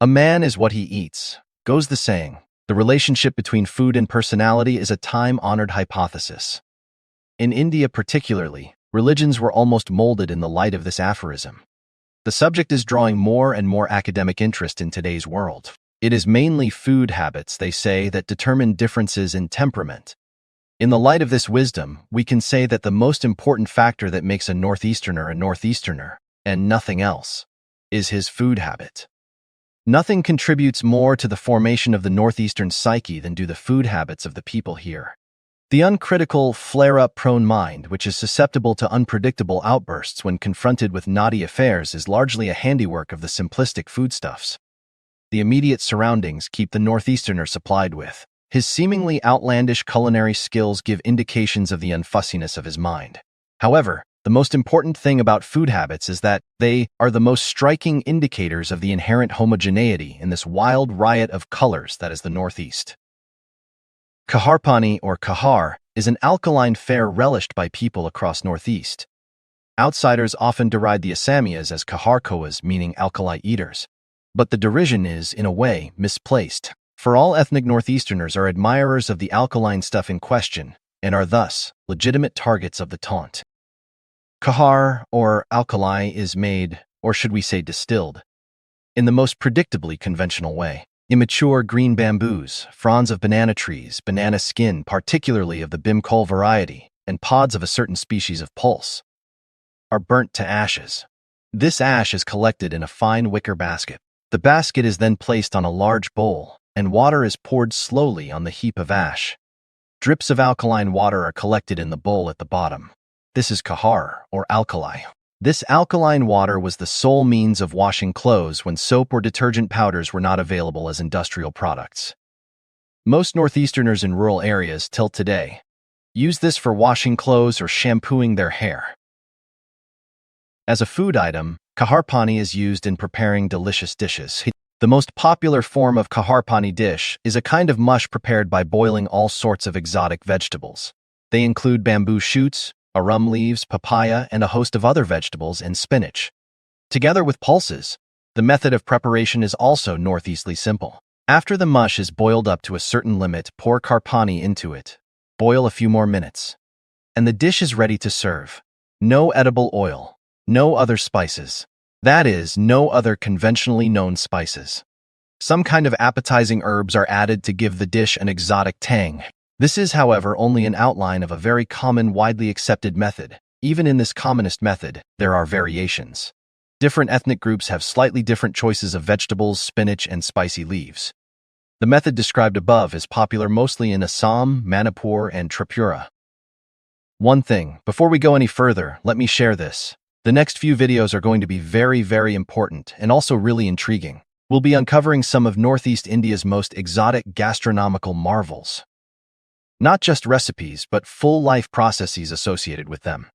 A man is what he eats, goes the saying. The relationship between food and personality is a time-honored hypothesis. In India particularly, religions were almost molded in the light of this aphorism. The subject is drawing more and more academic interest in today's world. It is mainly food habits, they say, that determine differences in temperament. In the light of this wisdom, we can say that the most important factor that makes a Northeasterner, and nothing else, is his food habit. Nothing contributes more to the formation of the Northeastern psyche than do the food habits of the people here. The uncritical, flare-up-prone mind, which is susceptible to unpredictable outbursts when confronted with naughty affairs, is largely a handiwork of the simplistic foodstuffs the immediate surroundings keep the Northeasterner supplied with. His seemingly outlandish culinary skills give indications of the unfussiness of his mind. However, the most important thing about food habits is that they are the most striking indicators of the inherent homogeneity in this wild riot of colors that is the Northeast. Kharpani, or kahar, is an alkaline fare relished by people across Northeast. Outsiders often deride the Assamese as kaharkoas, meaning alkali eaters. But the derision is, in a way, misplaced, for all ethnic Northeasterners are admirers of the alkaline stuff in question and are thus legitimate targets of the taunt. Kahar, or alkali, is made, or should we say distilled, in the most predictably conventional way. Immature green bamboos, fronds of banana trees, banana skin, particularly of the bimkol variety, and pods of a certain species of pulse, are burnt to ashes. This ash is collected in a fine wicker basket. The basket is then placed on a large bowl, and water is poured slowly on the heap of ash. Drips of alkaline water are collected in the bowl at the bottom. This is kahar, or alkali. This alkaline water was the sole means of washing clothes when soap or detergent powders were not available as industrial products. Most Northeasterners in rural areas till today use this for washing clothes or shampooing their hair. As a food item, Kharpani is used in preparing delicious dishes. The most popular form of Kharpani dish is a kind of mush prepared by boiling all sorts of exotic vegetables. They include bamboo shoots, arum leaves, papaya, and a host of other vegetables and spinach. Together with pulses, the method of preparation is also northeastly simple. After the mush is boiled up to a certain limit, pour Kharpani into it. Boil a few more minutes, and the dish is ready to serve. No edible oil, no other spices. That is, no other conventionally known spices. Some kind of appetizing herbs are added to give the dish an exotic tang. This is, however, only an outline of a very common, widely accepted method. Even in this commonest method, there are variations. Different ethnic groups have slightly different choices of vegetables, spinach, and spicy leaves. The method described above is popular mostly in Assam, Manipur, and Tripura. One thing, before we go any further, let me share this. The next few videos are going to be very, very important and also really intriguing. We'll be uncovering some of Northeast India's most exotic gastronomical marvels. Not just recipes, but full-life processes associated with them.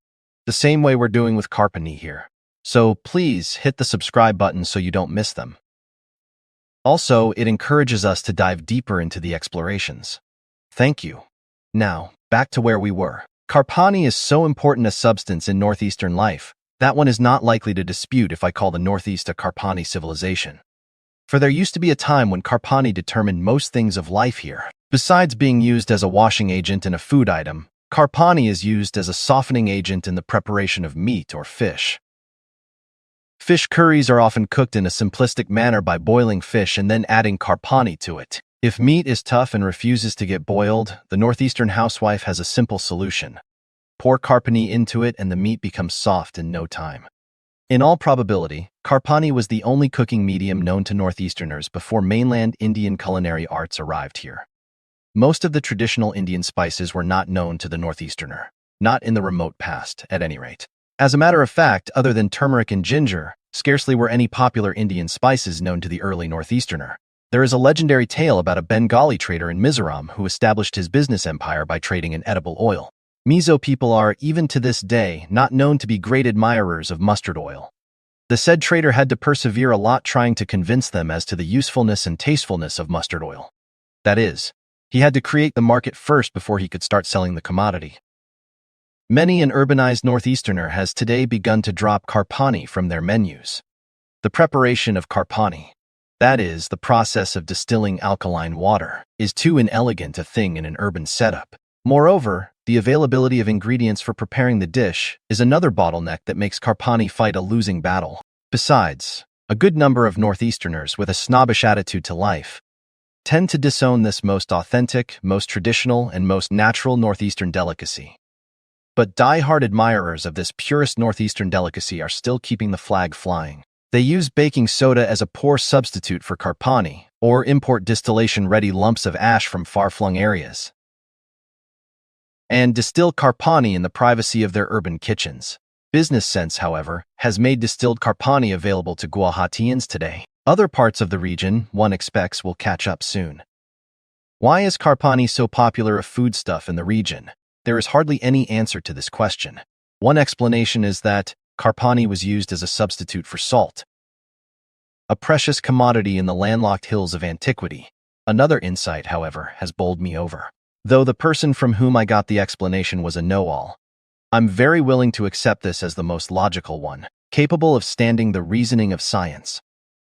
The same way we're doing with Kharpani here. So please hit the subscribe button so you don't miss them. Also, it encourages us to dive deeper into the explorations. Thank you. Now, back to where we were. Kharpani is so important a substance in Northeastern life that one is not likely to dispute if I call the Northeast a Kharpani civilization. For there used to be a time when Kharpani determined most things of life here. Besides being used as a washing agent and a food item, Kharpani is used as a softening agent in the preparation of meat or fish. Fish curries are often cooked in a simplistic manner by boiling fish and then adding Kharpani to it. If meat is tough and refuses to get boiled, the Northeastern housewife has a simple solution. Pour Kharpani into it and the meat becomes soft in no time. In all probability, Kharpani was the only cooking medium known to Northeasterners before mainland Indian culinary arts arrived here. Most of the traditional Indian spices were not known to the Northeasterner, not in the remote past, at any rate. As a matter of fact, other than turmeric and ginger, scarcely were any popular Indian spices known to the early Northeasterner. There is a legendary tale about a Bengali trader in Mizoram who established his business empire by trading in edible oil. Mizo people are, even to this day, not known to be great admirers of mustard oil. The said trader had to persevere a lot trying to convince them as to the usefulness and tastefulness of mustard oil. That is, he had to create the market first before he could start selling the commodity. Many an urbanized Northeasterner has today begun to drop Kharpani from their menus. The preparation of Kharpani. That is, the process of distilling alkaline water is too inelegant a thing in an urban setup. Moreover, the availability of ingredients for preparing the dish is another bottleneck that makes Kharpani fight a losing battle. Besides, a good number of Northeasterners with a snobbish attitude to life tend to disown this most authentic, most traditional, and most natural Northeastern delicacy. But die-hard admirers of this purest Northeastern delicacy are still keeping the flag flying. They use baking soda as a poor substitute for Kharpani, or import distillation-ready lumps of ash from far-flung areas, and distill Kharpani in the privacy of their urban kitchens. Business sense, however, has made distilled Kharpani available to Guwahatians today. Other parts of the region, one expects, will catch up soon. Why is Kharpani so popular a foodstuff in the region? There is hardly any answer to this question. One explanation is that Kharpani was used as a substitute for salt, a precious commodity in the landlocked hills of antiquity. Another insight, however, has bowled me over. Though the person from whom I got the explanation was a know-all, I'm very willing to accept this as the most logical one, capable of standing the reasoning of science.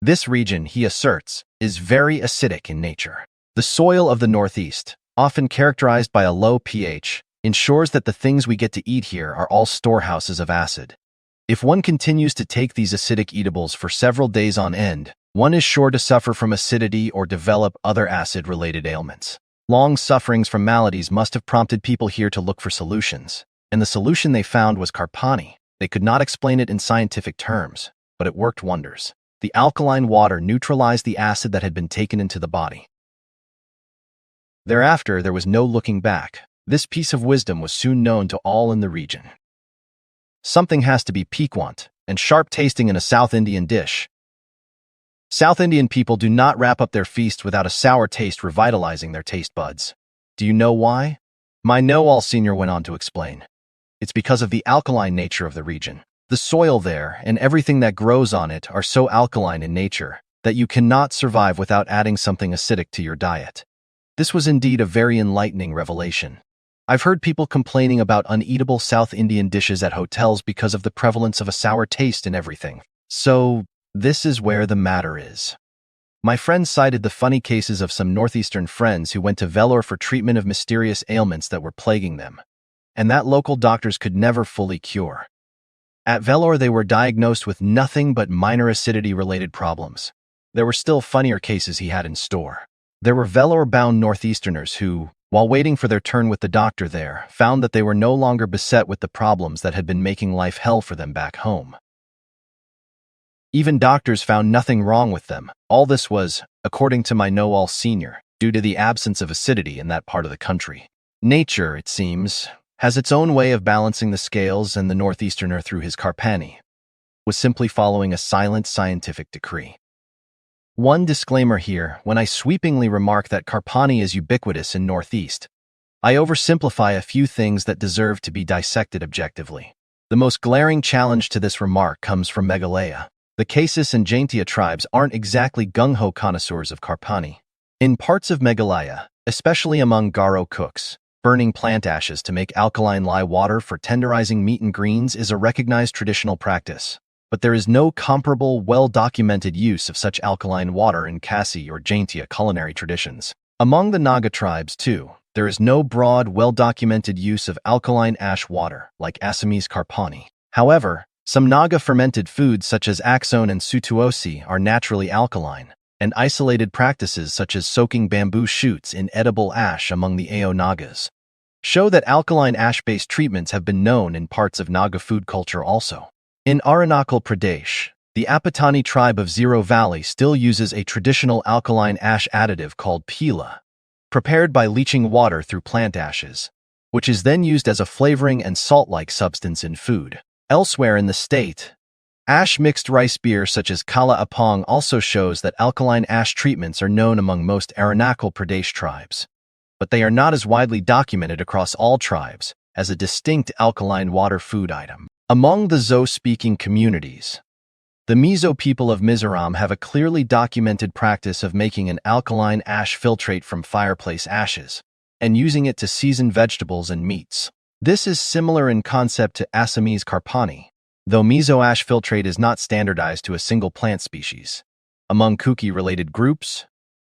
This region, he asserts, is very acidic in nature. The soil of the Northeast, often characterized by a low pH, ensures that the things we get to eat here are all storehouses of acid. If one continues to take these acidic eatables for several days on end, one is sure to suffer from acidity or develop other acid-related ailments. Long sufferings from maladies must have prompted people here to look for solutions, and the solution they found was Kharpani. They could not explain it in scientific terms, but it worked wonders. The alkaline water neutralized the acid that had been taken into the body. Thereafter, there was no looking back. This piece of wisdom was soon known to all in the region. Something has to be piquant and sharp-tasting in a South Indian dish. South Indian people do not wrap up their feast without a sour taste revitalizing their taste buds. Do you know why? My know-all senior went on to explain. It's because of the alkaline nature of the region. The soil there and everything that grows on it are so alkaline in nature that you cannot survive without adding something acidic to your diet. This was indeed a very enlightening revelation. I've heard people complaining about uneatable South Indian dishes at hotels because of the prevalence of a sour taste in everything. So, this is where the matter is. My friend cited the funny cases of some Northeastern friends who went to Vellore for treatment of mysterious ailments that were plaguing them, and that local doctors could never fully cure. At Vellore, they were diagnosed with nothing but minor acidity-related problems. There were still funnier cases he had in store. There were Vellore-bound Northeasterners who, while waiting for their turn with the doctor there, found that they were no longer beset with the problems that had been making life hell for them back home. Even doctors found nothing wrong with them. All this was, according to my know-all senior, due to the absence of acidity in that part of the country. Nature, it seems, has its own way of balancing the scales, and the Northeasterner, through his Kharpani, was simply following a silent scientific decree. One disclaimer here: when I sweepingly remark that Kharpani is ubiquitous in Northeast, I oversimplify a few things that deserve to be dissected objectively. The most glaring challenge to this remark comes from Meghalaya. The Khasis and Jaintia tribes aren't exactly gung-ho connoisseurs of Kharpani. In parts of Meghalaya, especially among Garo cooks, burning plant ashes to make alkaline lye water for tenderizing meat and greens is a recognized traditional practice. But there is no comparable, well-documented use of such alkaline water in Khasi or Jaintia culinary traditions. Among the Naga tribes, too, there is no broad, well-documented use of alkaline ash water, like Assamese Kharpani. However, some Naga fermented foods such as Akson and Sutuosi are naturally alkaline, and isolated practices such as soaking bamboo shoots in edible ash among the Ao Nagas show that alkaline ash-based treatments have been known in parts of Naga food culture also. In Arunachal Pradesh, the Apatani tribe of Zero Valley still uses a traditional alkaline ash additive called pila, prepared by leaching water through plant ashes, which is then used as a flavoring and salt-like substance in food. Elsewhere in the state, ash-mixed rice beer such as Kala Apong also shows that alkaline ash treatments are known among most Arunachal Pradesh tribes, but they are not as widely documented across all tribes as a distinct alkaline water food item. Among the Zo-speaking communities, the Mizo people of Mizoram have a clearly documented practice of making an alkaline ash filtrate from fireplace ashes and using it to season vegetables and meats. This is similar in concept to Assamese Kharpani, though Mizo ash filtrate is not standardized to a single plant species. Among cookie-related groups,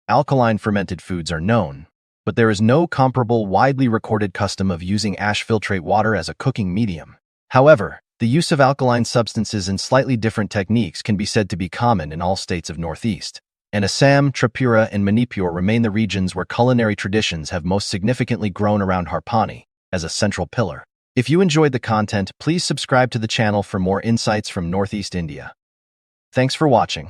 alkaline fermented foods are known, but there is no comparable widely recorded custom of using ash filtrate water as a cooking medium. However, the use of alkaline substances in slightly different techniques can be said to be common in all states of Northeast. And Assam, Tripura, and Manipur remain the regions where culinary traditions have most significantly grown around Kharpani as a central pillar. If you enjoyed the content, please subscribe to the channel for more insights from Northeast India. Thanks for watching.